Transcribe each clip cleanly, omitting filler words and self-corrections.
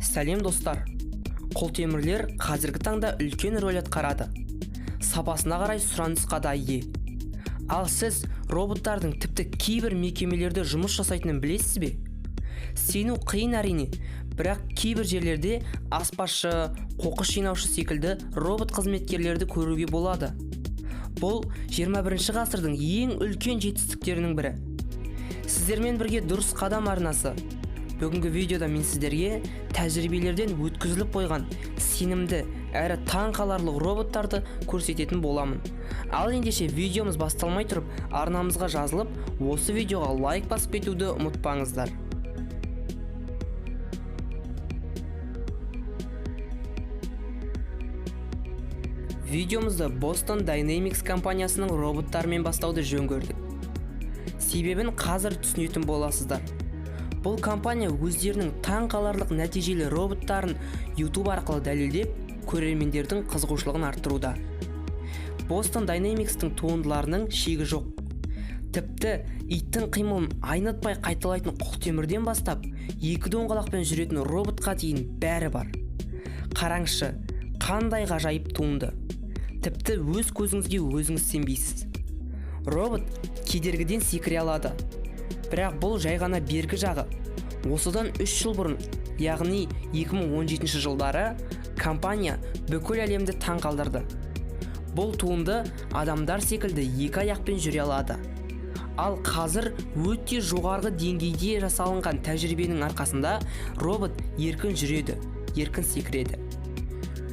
Сәлем достар. Қолтемірлер қазіргі таңда үлкен рөл атқарады. Сапасына қарай сұранысқа да ие. Ал сіз роботтардың тіпті кейбір мекемелерде жұмыс жасайтынын білесіз бе? Сену қиын әрине, бірақ кейбір жерлерде аспазшы, қоқыс жинаушы секілді робот қызметкерлерді көруге болады. Бұл 21 ғасырдың ең үлкен жетістіктерінің бірі. Сіздермен бірге дұрыс қадам арнасы. Бүгінгі видеода мен сіздерге тәжірибелерден өткізіліп қойған сенімді әрі таң қаларлық роботтарды көрсететін боламын. Ал ендеше видеомыз басталмай тұрып, арнамызға жазылып, осы видеоға лайк басып кетуді ұмытпаңыздар. Видеомызды Boston Dynamics компаниясының роботтарымен бастауды жөн көрдік. Себебін қазір түсінетін боласыздар. Бұл компания өздерінің таң қаларлық нәтижелі роботтарын YouTube арқылы дәлелдеп, көрермендердің қызығушылығын арттыруда. Boston Dynamics-тің туындыларының шегі жоқ. Тіпті иттің қимылын айнытпай қайталайтын құлтемірден бастап, екі доңғалақпен жүретін роботқа дейін бәрі бар. Қараңызшы, қандай ғажайып туынды. Тіпті өз көзіңізге өзіңіз сенбейсіз. Робот кедергіден секіре алады. Бірақ бұл жай ғана бергі жағы. Осыдан 3 жыл бұрын, яғни 2017 жылдары, компания бүкіл әлемді таң қалдырды. Бұл туынды адамдар секілді екі аяқпен жүре алады. Ал қазір өте жоғарғы деңгейде жасалынған тәжірибенің арқасында робот еркін жүреді, еркін секіреді.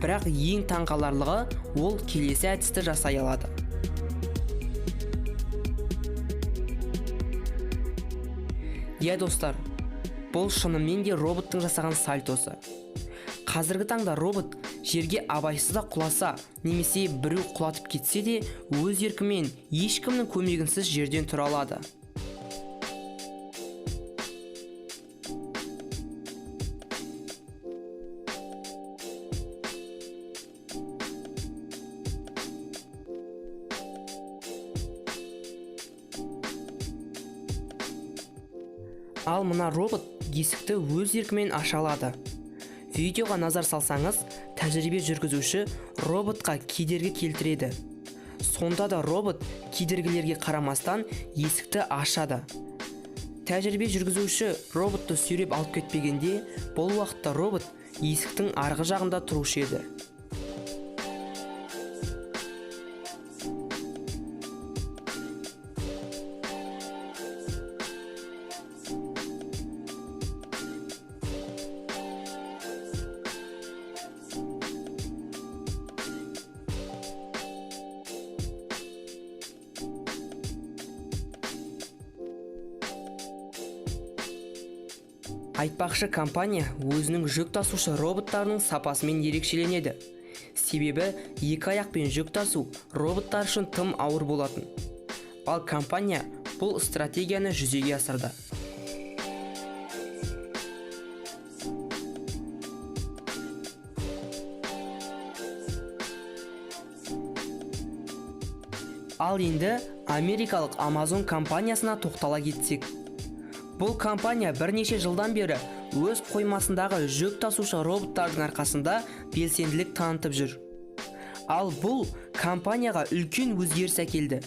Бірақ ең таң қаларлығы ол келесі әдісті жасай алады. Достар, бұл шынымен де роботтың жасаған сальтосы. Қазіргі таңда робот жерге абайсызда құласа, немесе біреу құлатып кетсе де, өз еркімен ешкімнің көмегінсіз жерден тұра алады. Ал мына робот есікті өз еркімен аша алады. Видеоға назар салсаңыз, тәжірибе жүргізуші роботқа кедергі келтіреді. Сонда да робот кедергілерге қарамастан есікті ашады. Тәжірибе жүргізуші роботты сүйреп алып кетпегенде, бұл уақытта робот есіктің арғы жағында тұрушы еді. Айтпақшы, компания өзінің жүк тасушы роботтарының сапасымен ерекшеленеді. Себебі екі аяқпен жүк тасу роботтар үшін тым ауыр болатын. Ал компания бұл стратегияны жүзеге асырды. Ал енді америкалық Amazon компаниясына тоқтала кетсек. Бұл компания бірнеше жылдан бері өз қоймасындағы жүк тасушы роботтардың арқасында белсенділік танытып жүр. Ал бұл компанияға үлкен өзгеріс әкелді.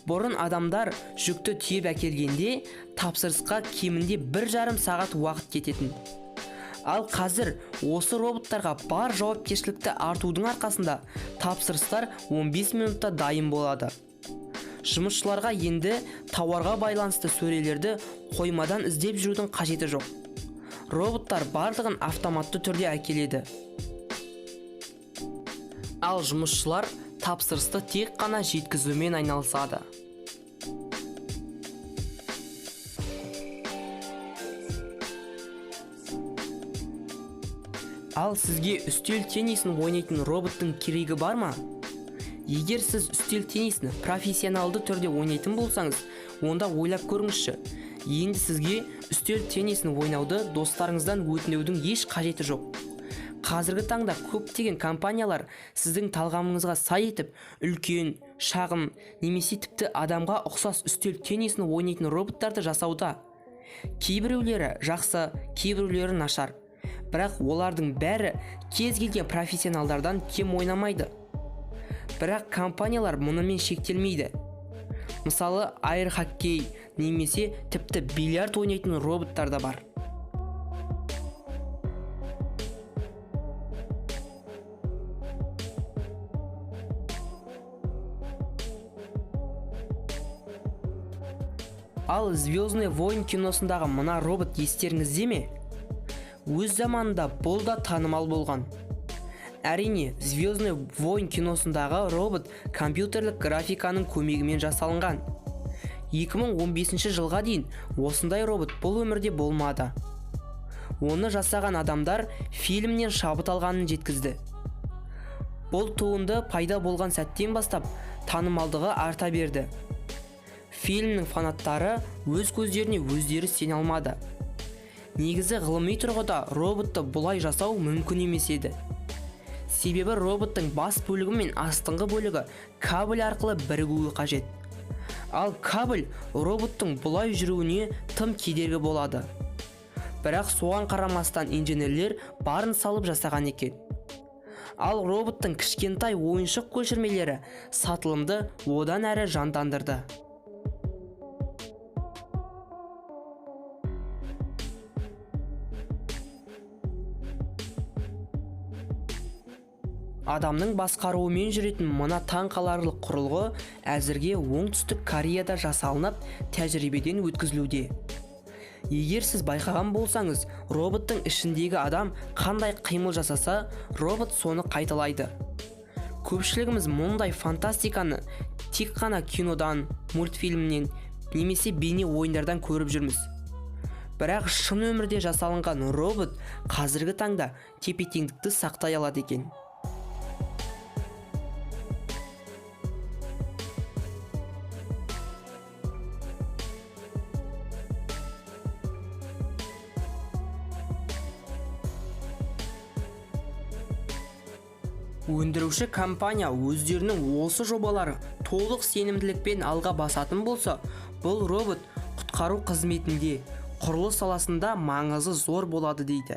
Бұрын адамдар жүкті тиеп әкелгенде тапсырысқа кемінде 1,5 сағат уақыт кететін. Ал қазір осы роботтарға бар жауапкершілікті артудың арқасында тапсырыстар 15 минутта дайын болады. Жұмысшыларға енді тауарға байланысты сөрелерді қоймадан іздеп жүрудің қажеті жоқ. Роботтар барлығын автоматты түрде әкеледі. Ал жұмысшылар тапсырысты тек қана жеткізумен айналысады. Ал сізге үстел теннисін ойнайтын роботтың керегі бар ма? Егер сіз үстел теннисін профессионалды түрде ойнайтын болсаңыз, онда ойлап көріңізші. Енді сізге үстел теннисін ойнауды достарыңыздан өтінудің еш қажеті жоқ. Қазіргі таңда көптеген компаниялар сіздің талғамыңызға сай етіп, үлкен, шағын, немесе тіпті адамға ұқсас үстел теннисін ойнайтын роботтарды жасауда. Кейбіреулері жақсы, кейбіреулері нашар. бірақ олардың бәрі кез келген профессионалдардан кем ойнамайды. Бірақ компаниялар мұнымен шектелмейді. Мысалы, айр хоккей немесе тіпті бильярд ойнайтын роботтар да бар. Ал «Звездный войн» киносындағы мына робот естеріңізде ме? Өз заманында бұл да танымал болған. Әрине, «Звездный войн» киносындағы робот компьютерлік графиканың көмегімен жасалынған. 2015 жылға дейін осындай робот бұл өмірде болмады. Оны жасаған адамдар фильмнен шабыт алғанын жеткізді. Бұл туынды пайда болған сәттен бастап танымалдығы арта берді. Фильмнің фанаттары өз көздеріне өздері сене алмады. Негізі ғылыми тұрғыда роботты бұлай жасау мүмкін емес еді. Себебі роботтың бас бөлігі мен астыңғы бөлігі кабель арқылы бірігуі қажет. Ал кабель роботтың бұлай жүруіне тым кедергі болады. Бірақ соған қарамастан инженерлер барын салып жасаған екен. Ал роботтың кішкентай ойыншық көшірмелері сатылымды одан әрі жандандырды. Адамның басқаруымен жүретін мына таңқаларлық құрылғы әзірге оңтүстік Кореяда жасалынып, тәжірибеден өткізілуде. Егер сіз байқаған болсаңыз, роботтың ішіндегі адам қандай қимыл жасаса, робот соны қайталайды. Көпшілігіміз мұндай фантастиканы тек қана кинодан, мультфильмнен немесе бейне ойындардан көріп жүрміз. Бірақ шын өмірде жасалынған робот қазіргі таңда тепе-теңдікті сақтай алады екен. Өндіруші компания өздерінің осы жобалары толық сенімділікпен алға басатын болса, бұл робот құтқару қызметінде, құрылыс саласында маңызы зор болады дейді.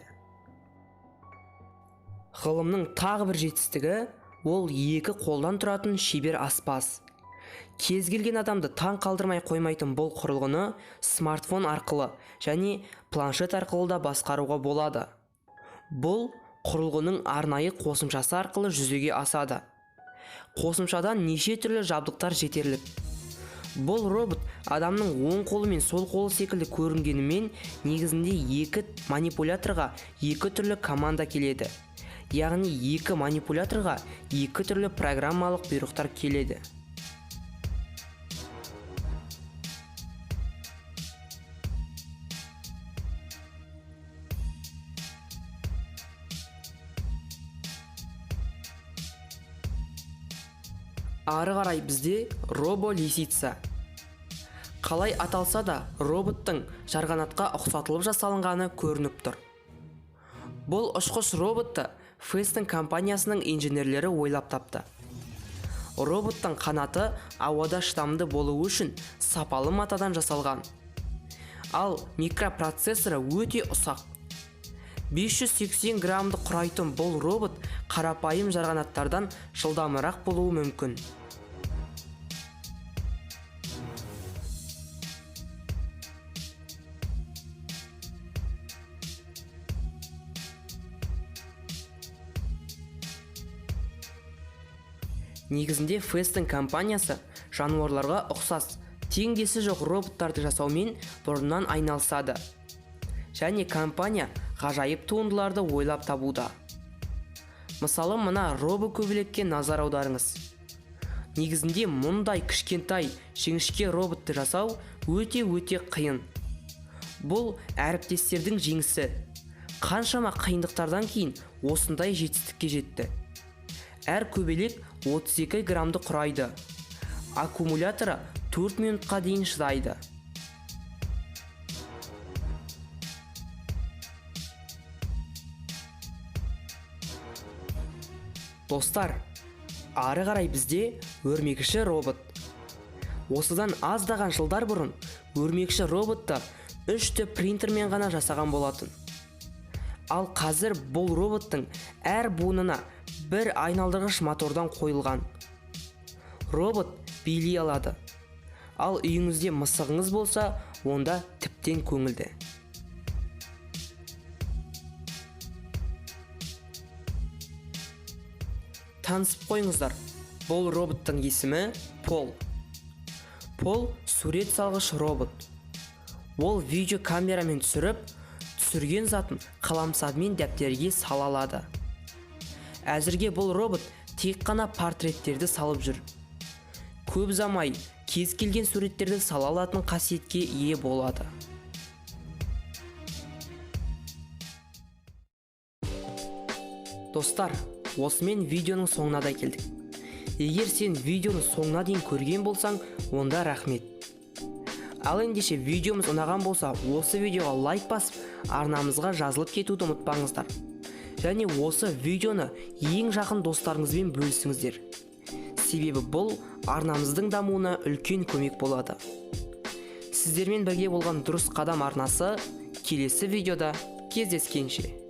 Ғылымның тағы бір жетістігі ол екі қолдан тұратын шебер аспаз. Кез келген адамды таң қалдырмай қоймайтын бұл құрылғыны смартфон арқылы және планшет арқылы да басқаруға болады. Бұл құрылғының арнайы қосымшасы арқылы жүзеге асады. Қосымшадан неше түрлі жабдықтар жетерлік. Бұл робот адамның оң қолы мен сол қолы секілді көрінгенімен, негізінде екі манипуляторға екі түрлі команда келеді. Яғни екі манипуляторға екі түрлі программалық бұйрықтар келеді. Ары қарай бізде робо-лисица. Қалай аталса да, роботтың жарғанатқа ұқсатылып жасалынғаны көрініп тұр. Бұл ұшқыш роботты Фестің компаниясының инженерлері ойлап тапты. Роботтың қанаты ауада шыдамды болуы үшін сапалы матадан жасалған. Ал микропроцессоры өте ұсақ. 580 граммды құрайтын бұл робот қарапайым жарғанаттардан жылдамырақ болуы мүмкін. Негізінде Фестің компаниясы жануарларға ұқсас теңдесі жоқ роботтарды жасаумен бұрыннан айналысады. Және компания ғажайып туындыларды ойлап табуда. Мысалы, мына робо-көбелекке назар аударыңыз. Негізінде мұндай кішкентай жіңішке роботты жасау өте қиын. Бұл әріптестердің жеңісі. Қаншама қиындықтардан кейін осындай жетістікке жетті. Әр көбелек 32 граммды құрайды. Аккумуляторы 4 минутқа дейін шыдайды. Достар, ары қарай бізде өрмекші робот. Осыдан аздаған жылдар бұрын өрмекші роботты 3D принтермен ғана жасаған болатын. Ал қазір бұл роботтың әр буынына бір айналдырғыш мотордан қойылған. Робот билей алады. Ал үйіңізде мысығыңыз болса, онда тіптен көңілді. Танысып қойыңыздар. Бұл роботтың есімі Пол. Пол сурет салғыш робот. Ол видео камерамен түсірген затын қаламсабымен дәптерге сала алады. Әзірге бұл робот тек қана портреттерді салып жүр. Көп замай кез келген суреттерді сала алатын қасиетке ие болады. Достар, осымен видеоның соңына да келдік. Егер сен видеоны соңына дейін көрген болсаң, онда рахмет. Ал ендеше видеомыз ұнаған болса, осы видеоға лайк басып, арнамызға жазылып кетуді ұмытпаңыздар. Және осы видеоны ең жақын достарыңызбен бөлісіңіздер. Себебі бұл арнамыздың дамуына үлкен көмек болады. Сіздермен бірге болған Дұрыс Қадам арнасы келесі видеода кездескенше.